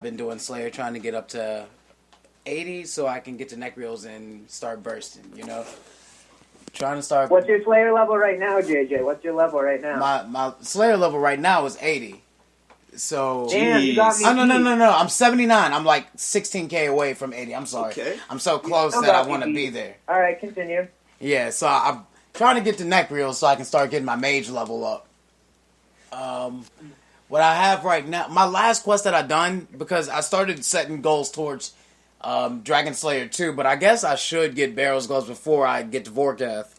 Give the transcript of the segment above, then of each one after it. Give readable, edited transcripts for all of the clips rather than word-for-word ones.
been doing Slayer, trying to get up to 80 so I can get to neck reels and start bursting, you know? Trying to start... What's your Slayer level right now, JJ? What's your level right now? My Slayer level right now is 80. So... Damn, you got me. Oh, no. I'm 79. I'm like 16K away from 80. I'm sorry. Okay. I'm so close that I want to be there. All right, continue. Yeah, so I'm trying to get to neck reels so I can start getting my mage level up. What I have right now, my last quest that I done, because I started setting goals towards Dragon Slayer 2, but I guess I should get Barrel's Gloves before I get to Vorkath,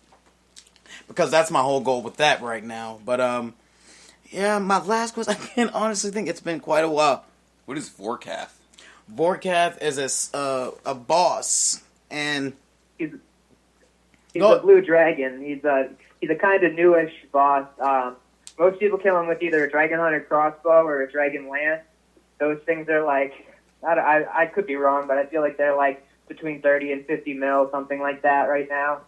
because that's my whole goal with that right now. But yeah, my last quest, I can't honestly think, it's been quite a while. What is Vorkath? Vorkath is a boss, and he's a blue dragon. He's a kind of newish boss. Most people kill him with either a Dragon Hunter crossbow or a Dragon Lance. Those things are like, I could be wrong, but I feel like they're like between 30 and 50 mil, something like that right now.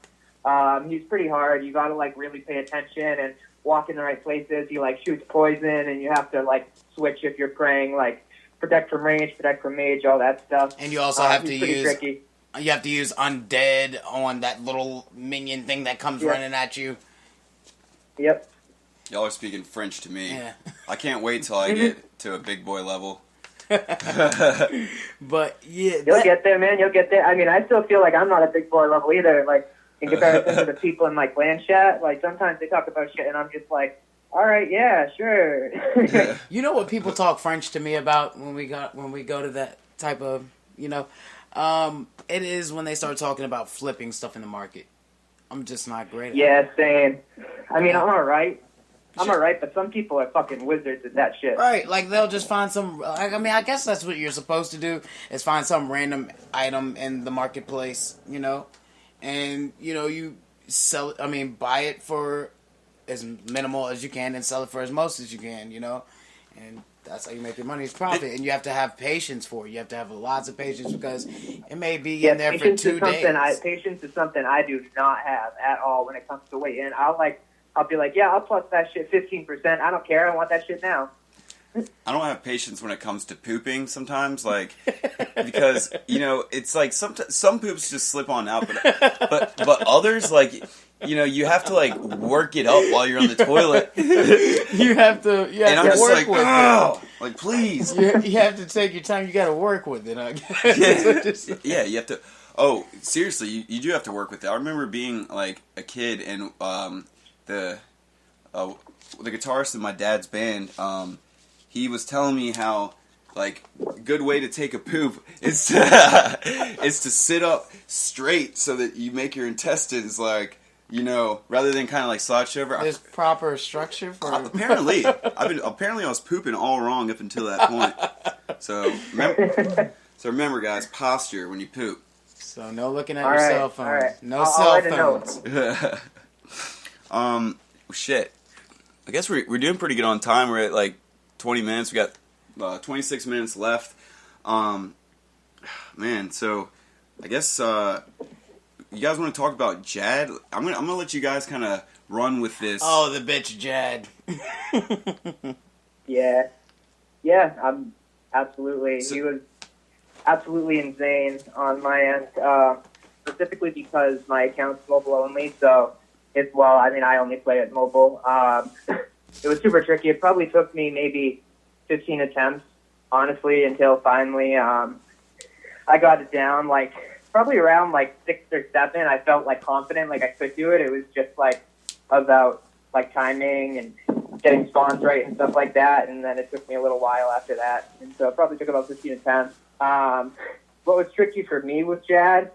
He's pretty hard. You gotta like really pay attention and walk in the right places. He like shoots poison, and you have to like switch if you're praying, like protect from range, protect from mage, all that stuff. And you also have to use tricky. You have to use undead on that little minion thing that comes running at you. Yep. Y'all are speaking French to me. Yeah. I can't wait till I get to a big boy level. But yeah, you'll get there, man. You'll get there. I mean, I still feel like I'm not a big boy level either. Like in comparison to the people in like land chat, like sometimes they talk about shit, and I'm just like, all right, yeah, sure. You know what people talk French to me about when we go to that type of, you know, it is when they start talking about flipping stuff in the market. I'm just not great at Yeah, same. I mean, I'm alright. But some people are fucking wizards at that shit. Right, like they'll just find some. I mean, I guess that's what you're supposed to do, is find some random item in the marketplace, you know, and you know you sell it. I mean, buy it for as minimal as you can and sell it for as most as you can, you know, and that's how you make your money's profit. And you have to have patience for it. You have to have lots of patience, because it may be in there for 2 days. Patience is something I do not have at all when it comes to weight in. I'll be like, yeah, I'll plus that shit 15%. I don't care. I want that shit now. I don't have patience when it comes to pooping sometimes, like, because, you know, it's like some poops just slip on out, but others, like, you know, you have to, like, work it up while you're on the toilet. You have to and I'm just work like, with oh, like, please. You have to take your time. You got to work with it, I guess. Yeah, you have to. Oh, seriously, you do have to work with it. I remember being, like, a kid, and the guitarist in my dad's band, he was telling me how, like, a good way to take a poop is to sit up straight so that you make your intestines, like, you know, rather than kind of like slouched over. There's proper structure for apparently I was pooping all wrong up until that point. So remember, guys, posture when you poop. So no looking at your cell phone. Right. No cell phones. Shit. I guess we're doing pretty good on time. We're at like 20 minutes. We got 26 minutes left. Man, so I guess you guys want to talk about Jad? I'm gonna let you guys kind of run with this. Oh, the bitch Jad. Yeah. I'm absolutely. He was absolutely insane on my end, specifically because my account's mobile only. So I only play it mobile. It was super tricky. It probably took me maybe 15 attempts, honestly, until finally I got it down. Like probably around like 6 or 7, I felt like confident, like I could do it. It was just like about like timing and getting spawns right and stuff like that. And then it took me a little while after that. And so it probably took about 15 attempts. What was tricky for me with Jad,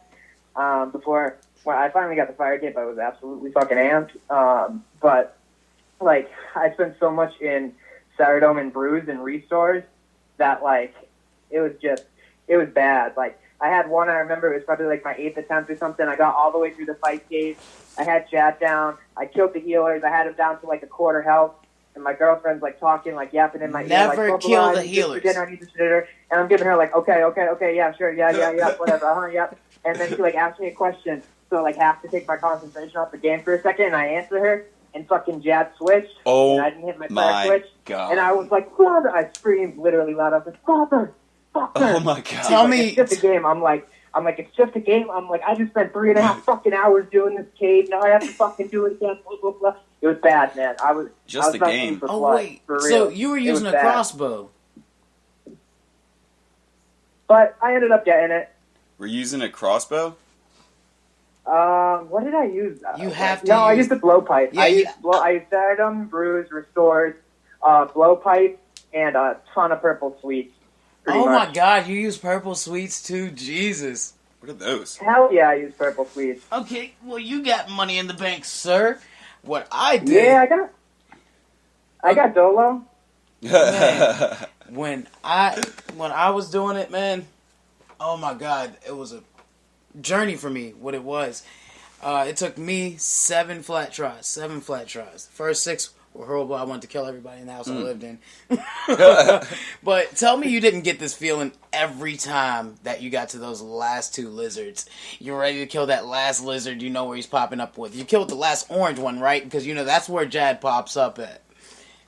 when I finally got the fire tape, I was absolutely fucking amped. But like I spent so much in Saradome and Brews and restores that like it was bad. Like I had one, I remember it was probably like my 8th attempt or something. I got all the way through the fight gate. I had Jad down. I killed the healers. I had him down to like a quarter health. And my girlfriend's like talking, like yapping in my ear. Never like, kill the healers. And I'm giving her like, okay, yeah, sure, yeah, whatever, yep. And then she like asked me a question. So like have to take my concentration off the game for a second, and I answer her, and fucking Jad switched. Oh, and I didn't hit my fire switch. God. And I was like, Father! I screamed literally loud. I was like, Father! Oh my god! Tell me, it's just a game. I'm like, it's just a game. I'm like, I just spent 3.5 fucking hours doing this cave. Now I have to fucking do it again. Blah blah blah. It was bad, man. I was a game. For oh blood, wait, for real. so you were using a bad. crossbow? But I ended up getting it. We're using a crossbow. What did I use? You have to. No, I used the blowpipe. Yeah, I used Datum, Bruise, Restores, blowpipe, and a ton of purple sweets. Oh much. my god, you use purple sweets too? Jesus. What are those? Hell yeah, I use purple sweets. Okay, well you got money in the bank, sir. What I did. Yeah, I got Dolo. Man. When I was doing it, man, oh my god, it was a journey for me. What it was, it took me 7 flat tries. The first 6 were horrible. I wanted to kill everybody in the house I lived in. But tell me you didn't get this feeling every time that you got to those last 2 lizards. You're ready to kill that last lizard. You know where he's popping up with. You killed the last orange one, right? Because you know that's where Jad pops up at.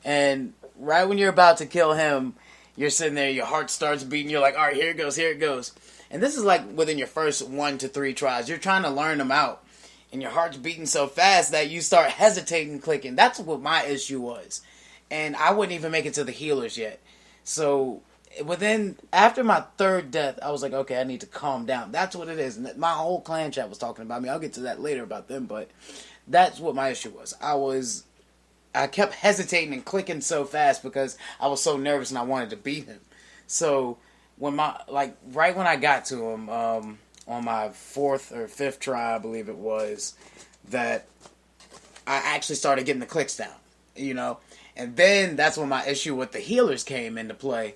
And right when you're about to kill him, you're sitting there, your heart starts beating, you're like, alright, here it goes. And this is like within your first 1 to 3 tries. You're trying to learn them out. And your heart's beating so fast that you start hesitating clicking. That's what my issue was. And I wouldn't even make it to the healers yet. So after my 3rd death, I was like, okay, I need to calm down. That's what it is. And my whole clan chat was talking about me. I'll get to that later about them, but that's what my issue was. I kept hesitating and clicking so fast because I was so nervous and I wanted to beat him. So right when I got to him, on my 4th or 5th try, I believe it was, that I actually started getting the clicks down, you know? And then that's when my issue with the healers came into play.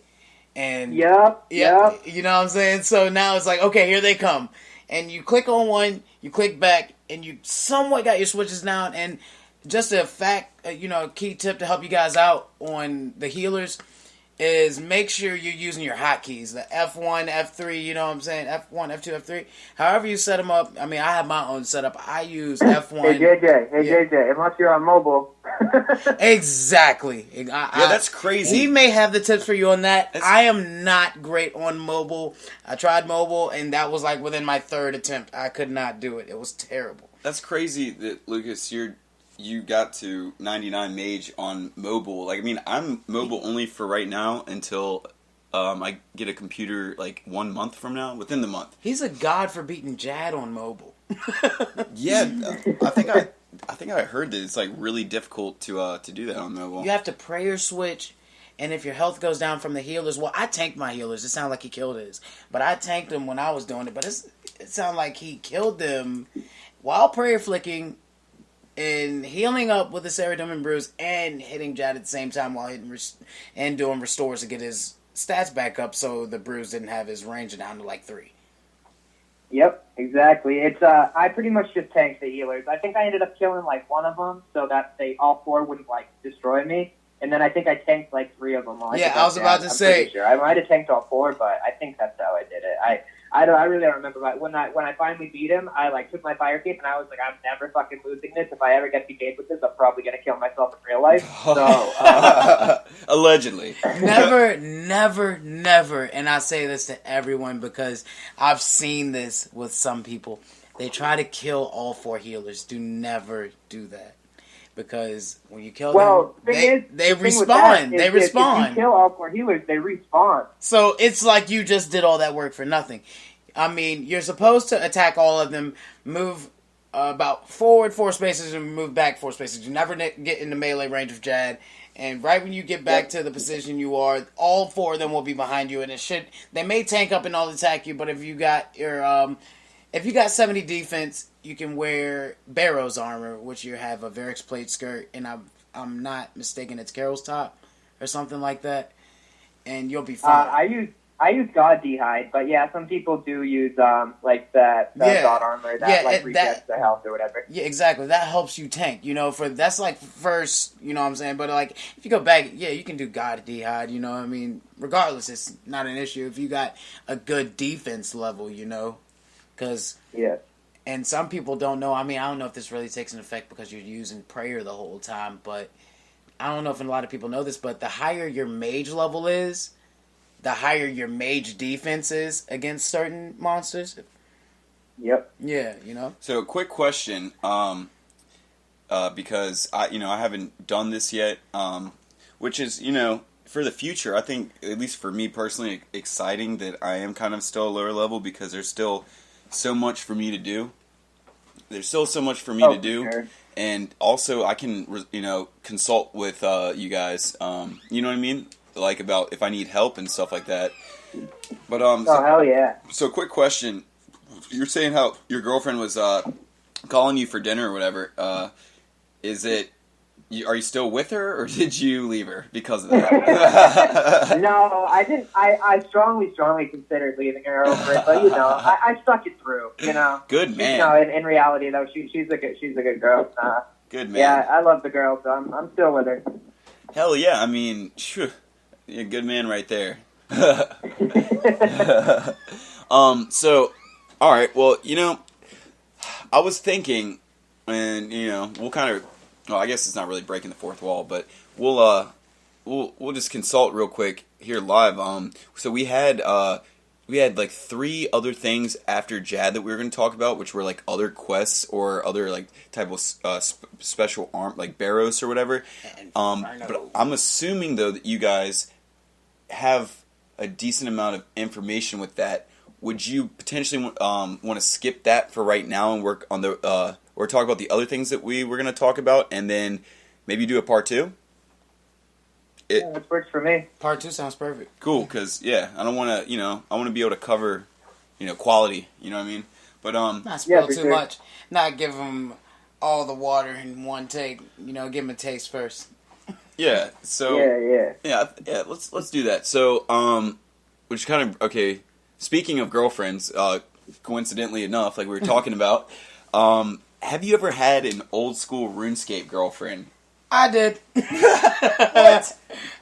And Yep. you know what I'm saying? So now it's like, okay, here they come. And you click on one, you click back, and you somewhat got your switches down. And just a key tip to help you guys out on the healers is make sure you're using your hotkeys. The F1, F3, you know what I'm saying? F1, F2, F3. However you set them up. I mean, I have my own setup. I use F1. Hey, JJ, unless you're on mobile. Exactly. That's crazy. He may have the tips for you on that. I am not great on mobile. I tried mobile, and that was like within my 3rd attempt. I could not do it. It was terrible. That's crazy that, Lucas, you got to 99 mage on mobile. Like, I mean, I'm mobile only for right now until I get a computer like 1 month from now, within the month. He's a god for beating Jad on mobile. Yeah, I think I heard that it's like really difficult to do that on mobile. You have to prayer switch, and if your health goes down from the healers, well, I tanked my healers. It sounded like he killed his, but I tanked them when I was doing it. But it sounded like he killed them while prayer flicking and healing up with the Ceridum and Bruise and hitting Jad at the same time while hitting and doing restores to get his stats back up so the Bruise didn't have his range down to like 3. Yep, exactly. It's I pretty much just tanked the healers. I think I ended up killing like 1 of them so that all 4 wouldn't like destroy me. And then I think I tanked like 3 of them. Yeah, I was about to say. Sure. I might have tanked all 4, but I think that's how I did it. I really don't remember. When I finally beat him, I like took my fire cape and I was like, I'm never fucking losing this. If I ever get beat with this, I'm probably gonna kill myself in real life. So allegedly, never. And I say this to everyone because I've seen this with some people. They try to kill all 4 healers. Do never do that. Because when you kill them, they respawn. They respawn. If you kill all 4 healers, they respawn. So it's like you just did all that work for nothing. I mean, you're supposed to attack all of them, move about forward 4 spaces, and move back 4 spaces. You never get into melee range of Jad. And right when you get back to the position you are, all 4 of them will be behind you. And they may tank up and all attack you, but if you got if you got 70 defense, you can wear Barrow's armor, which you have a Varix plate skirt, and I'm not mistaken, it's Carol's top or something like that, and you'll be fine. I use God D'hide, but yeah, some people do use like that God armor that resets the health or whatever. Yeah, exactly. That helps you tank. You know, that's like first. You know what I'm saying? But like, if you go back, yeah, you can do God D'hide. You know what I mean? Regardless, it's not an issue if you got a good defense level. You know, because yeah. And some people don't know. I mean, I don't know if this really takes an effect because you're using prayer the whole time, but I don't know if a lot of people know this, but the higher your mage level is, the higher your mage defense is against certain monsters. Yep. Yeah, you know. So, a quick question, because I haven't done this yet, which is, for the future, I think, at least for me personally, exciting that I am kind of still a lower level because there's still so much for me to do. There's still so much for me to do. Sure. And also, I can, consult with you guys, you know what I mean? Like, about if I need help and stuff like that. But, hell yeah. So, quick question. You're saying how your girlfriend was calling you for dinner or whatever. Is it... Are you still with her, or did you leave her because of that? No, I didn't. I strongly considered leaving her over it, but I stuck it through. Good man. In reality though, she's a good girl. Good man. Yeah, I love the girl, so I'm still with her. Hell yeah! I mean, you're a good man right there. So, all right. Well, I was thinking, and we'll kind of. Well, I guess it's not really breaking the fourth wall, but we'll just consult real quick here live. So we had like 3 other things after Jad that we were going to talk about, which were like other quests or other like type of special arm, like Barrows or whatever. But I'm assuming though that you guys have a decent amount of information with that. Would you potentially want to skip that for right now and work on the or talk about the other things that we were going to talk about, and then maybe do a part 2? Yeah, that works for me. Part 2 sounds perfect. Cool, because I don't want to, I want to be able to cover, quality. You know what I mean? But not spill too much. Not give them all the water in one take. Give them a taste first. Yeah. So yeah. Let's do that. So which kind of okay. Speaking of girlfriends, coincidentally enough, like we were talking about, have you ever had an old school RuneScape girlfriend? I did. What?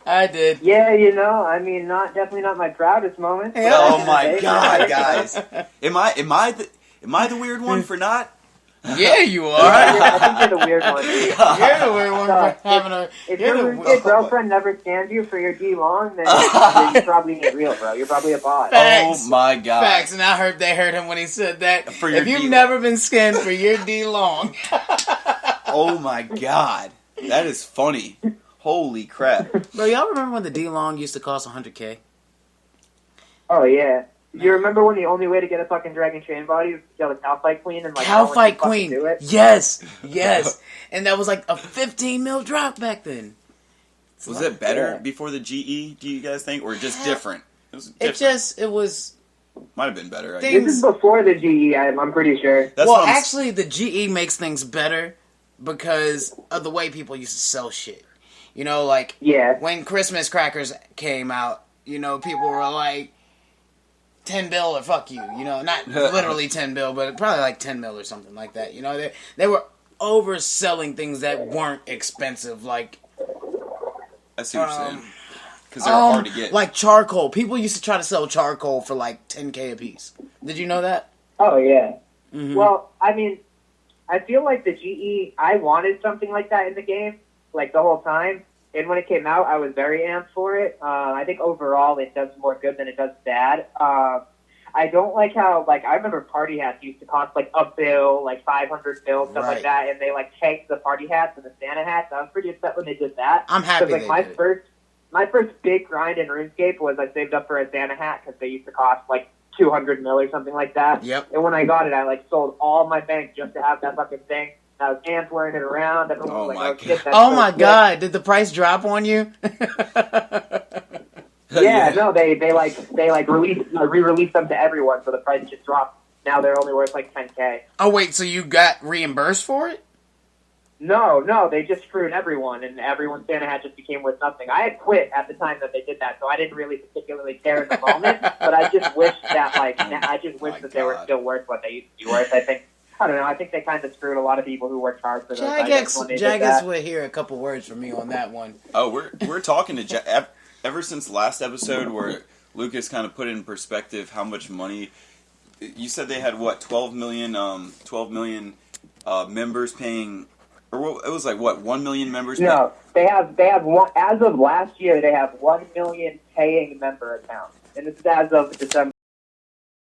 I did. Yeah, I mean, definitely not my proudest moment. Yeah. Oh my god, guys! Am I the weird one for not? Yeah, you are. I think you're the weird one. You're the weird one for having a. If your girlfriend never scans you for your D long, then you probably ain't real, bro. You're probably a bot. Facts. Oh my god! Facts, and they heard him when he said that. For your if you've D-long. never been scanned for your D long. Oh my god, that is funny. Holy crap! Bro, y'all remember when the D long used to cost $100K? Oh yeah. Do you remember when the only way to get a fucking Dragon Chain body was to kill a Cow Fight Queen and Cow no one Fight could fucking Queen. do it? Yes. And that was like a 15 mil drop back then. Was it better before the GE? Do you guys think, or just different? It was different. It was. Might have been better. I Things- guess. This is before the GE, I'm pretty sure. That's well, what I'm actually, the GE makes things better because of the way people used to sell shit. Like when Christmas crackers came out, people were like 10 bill or fuck you. Not literally 10 bill, but probably like 10 mil or something like that. They were overselling things that weren't expensive, like. I see what you're saying. Because they're hard to get. Like charcoal. People used to try to sell charcoal for like $10K a piece. Did you know that? Oh, yeah. Mm-hmm. Well, I mean, I feel like the GE, I wanted something like that in the game, like the whole time. And when it came out, I was very amped for it. I think overall it does more good than it does bad. I don't like how, I remember party hats used to cost, a bill, 500 bill, stuff like that, and they, tanked the party hats and the Santa hats. I was pretty upset when they did that. I'm happy they did it. My first big grind in RuneScape was I saved up for a Santa hat because they used to cost, 200 mil or something like that. Yep. And when I got it, I, sold all my bank just to have that fucking thing. I was amped wearing it around. Everyone was like, shit, that's oh so my good. god, did the price drop on you? Yeah, no, they re-released them to everyone, so the price just dropped. Now they're only worth 10K. Oh wait, so you got reimbursed for it? No, they just screwed everyone, and everyone's Santa hat just became worth nothing. I had quit at the time that they did that, so I didn't really particularly care in the moment. But I just wish that they were still worth what they used to be worth. I don't know. I think they kind of screwed a lot of people who worked hard for those. Jagex would hear a couple words from me on that one. Oh, we're talking to Jag ever since last episode where Lucas kind of put in perspective how much money. You said they had what 12 million members paying Or it was like what, 1 million members? No, they have one as of last year. They have 1 million paying member accounts, and this is as of December.